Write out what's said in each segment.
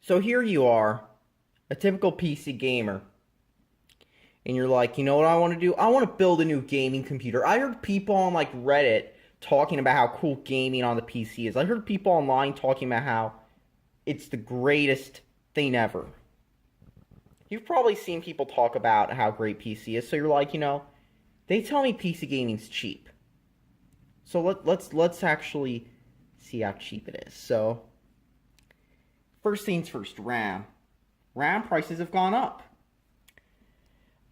So here you are, a typical PC gamer, and you're like, you know what I want to do? I want to build a new gaming computer. I heard people on like Reddit talking about how cool gaming on the PC is. I heard people online talking about how it's the greatest thing ever. You've probably seen people talk about how great PC is, so you're like, they tell me PC gaming's cheap. So let's actually see how cheap it is. So first things first, RAM. RAM prices have gone up.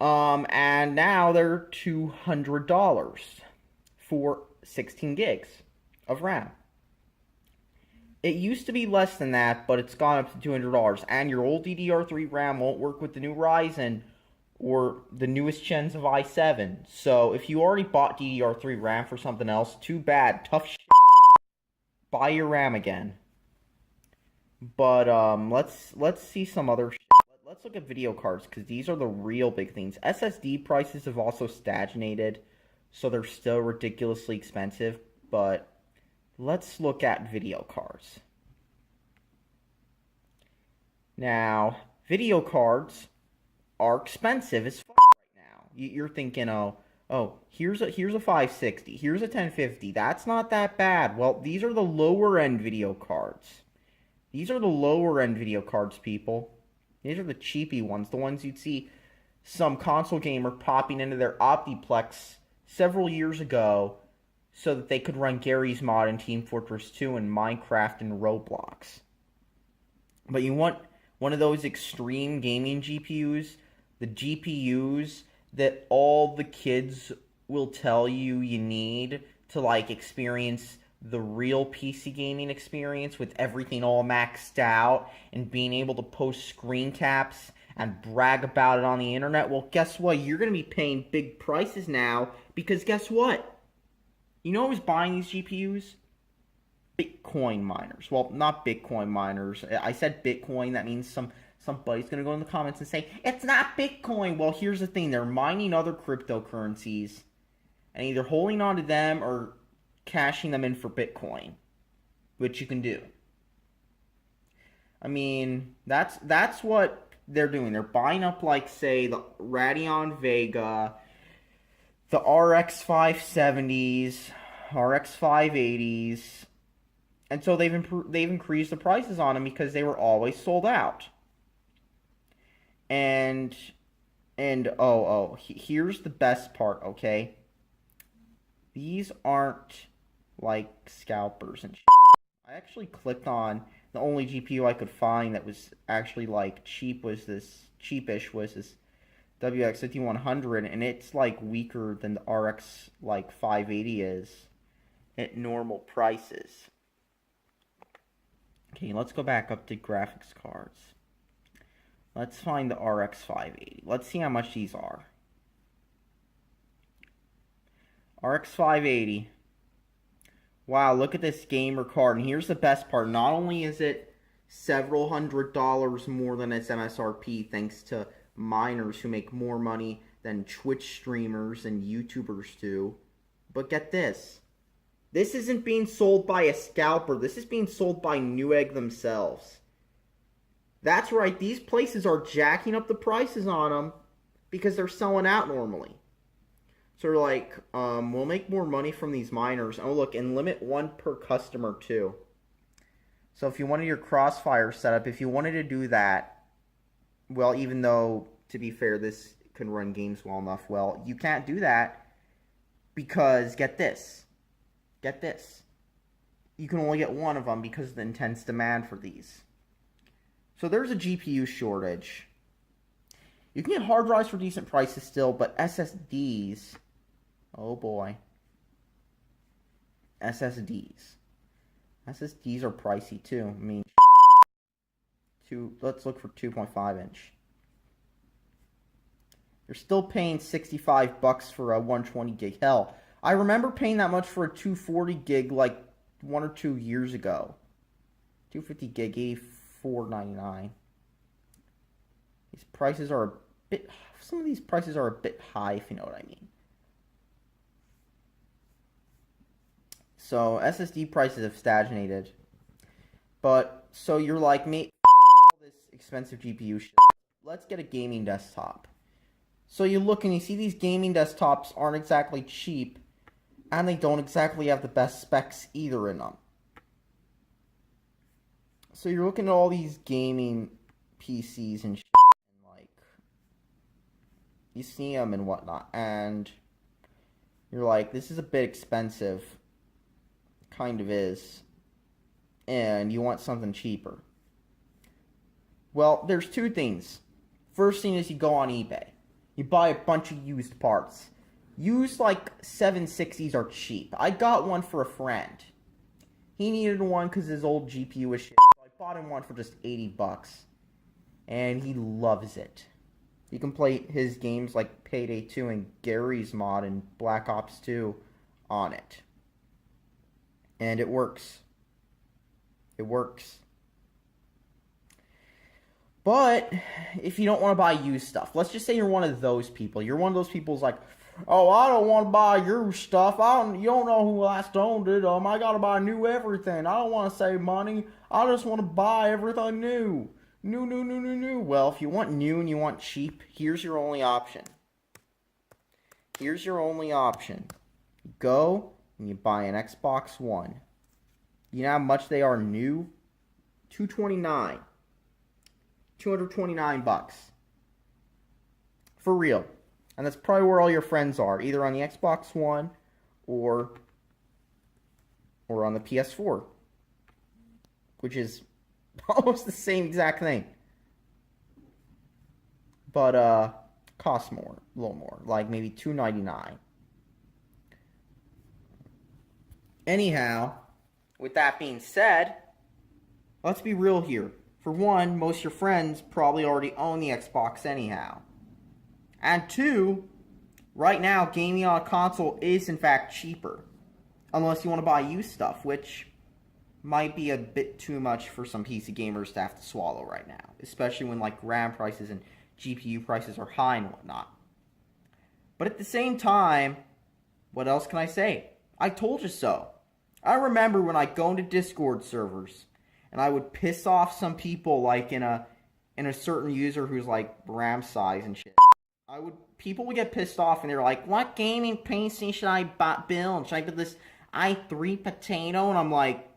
And now they're $200 for 16 gigs of RAM. It used to be less than that, but it's gone up to $200. And your old DDR3 RAM won't work with the new Ryzen or the newest gens of i7. So if you already bought DDR3 RAM for something else, too bad. Tough shit. Buy your RAM again. But let's see some other shit. Let's look at video cards, because these are the real big things. SSD prices have also stagnated, so they're still ridiculously expensive, but let's look at video cards. Now, video cards are expensive as fuck right now. You're thinking, oh, here's a 560, here's a 1050. That's not that bad. Well, these are the lower end video cards. These are the lower end video cards, people. These are the cheapy ones, the ones you'd see some console gamer popping into their Optiplex several years ago so that they could run Gary's Mod in Team Fortress 2 and Minecraft and Roblox. But you want one of those extreme gaming GPUs, the GPUs that all the kids will tell you need to like experience the real PC gaming experience with everything all maxed out and being able to post screen caps and brag about it on the internet. Well, guess what? You're going to be paying big prices now because guess what? You know who's buying these GPUs? Bitcoin miners. Well, not Bitcoin miners. I said Bitcoin. That means somebody's going to go in the comments and say, it's not Bitcoin. Well, here's the thing. They're mining other cryptocurrencies and either holding on to them or cashing them in for Bitcoin, which you can do. I mean, that's what they're doing. They're buying up, like, say, the Radeon Vega, the RX 570s, RX 580s, and so they've increased the prices on them because they were always sold out. And here's the best part, okay? These aren't like scalpers and shit. I actually clicked on the only GPU I could find that was actually like cheapish was this WX5100, and it's like weaker than the RX like 580 is at normal prices. Okay, let's go back up to graphics cards. Let's find the RX 580. Let's see how much these are. RX 580. Wow, look at this gamer card. And here's the best part. Not only is it several $100s more than its MSRP thanks to miners who make more money than Twitch streamers and YouTubers do, but get this. This isn't being sold by a scalper. This is being sold by Newegg themselves. That's right. These places are jacking up the prices on them because they're selling out normally. So they're like, we'll make more money from these miners. Oh, look, and limit one per customer, too. So if you wanted your Crossfire setup, if you wanted to do that, well, even though, to be fair, this can run games well enough, well, you can't do that because, get this. Get this. You can only get one of them because of the intense demand for these. So there's a GPU shortage. You can get hard drives for decent prices still, but SSDs... Oh boy. SSDs. SSDs are pricey too. I mean, let's look for 2.5 inch. You're still paying $65 for a 120 gig. Hell, I remember paying that much for a 240 gig like 1 or 2 years ago. 250 gig, $84.99. These prices are a bit... Some of these prices are a bit high, if you know what I mean. So SSD prices have stagnated. But, so you're like me, all this expensive GPU shit. Let's get a gaming desktop. So you look and you see these gaming desktops aren't exactly cheap, and they don't exactly have the best specs either in them. So you're looking at all these gaming PCs and shit, and like, you see them and whatnot, and you're like, this is a bit expensive. Kind of is. And you want something cheaper. Well, there's two things. First thing is you go on eBay. You buy a bunch of used parts. Used, like, 760s are cheap. I got one for a friend. He needed one because his old GPU was shit. So I bought him one for just $80. And he loves it. You can play his games like Payday 2 and Gary's mod and Black Ops 2 on it. And it works. It works. But if you don't want to buy used stuff, let's just say you're one of those people. You're one of those people who's like, oh, I don't want to buy your stuff. You don't know who last owned it. I got to buy new everything. I don't want to save money. I just want to buy everything new. New. Well, if you want new and you want cheap, here's your only option. Here's your only option. You go and you buy an Xbox One. You know how much they are new? $229. $229. For real. And that's probably where all your friends are. Either on the Xbox One or on the PS4. Which is almost the same exact thing. But, costs more. A little more. Like maybe $299. Anyhow, with that being said, let's be real here. For one, most of your friends probably already own the Xbox anyhow. And two, right now, gaming on a console is in fact cheaper. Unless you want to buy used stuff, which might be a bit too much for some PC gamers to have to swallow right now. Especially when like RAM prices and GPU prices are high and whatnot. But at the same time, what else can I say? I told you so. I remember when I go into Discord servers and I would piss off some people like in a certain user who's like RAM size and shit. People would get pissed off and they're like, what gaming PC should I build? Should I build this i3 potato? And I'm like,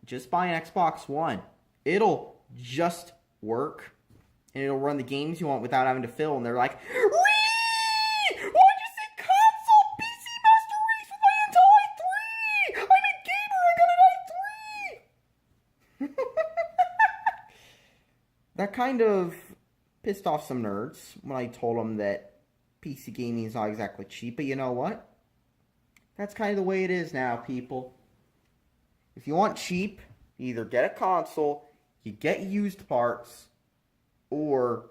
just buy an Xbox One. It'll just work. And it'll run the games you want without having to fill. And they're like, wee! Why'd you say console? PC Master Race with my Intel i3! I'm a gamer, I got an i3! That kind of pissed off some nerds when I told them that PC gaming is not exactly cheap. But you know what? That's kind of the way it is now, people. If you want cheap, you either get a console, you get used parts, or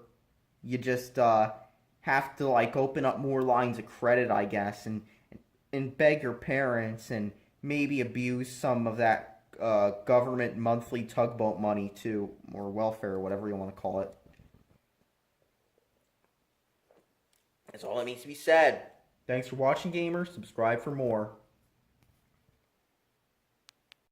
you just have to like open up more lines of credit, I guess, and beg your parents and maybe abuse some of that government monthly tugboat money too, or welfare, or whatever you want to call it. That's all that needs to be said. Thanks for watching, gamers. Subscribe for more.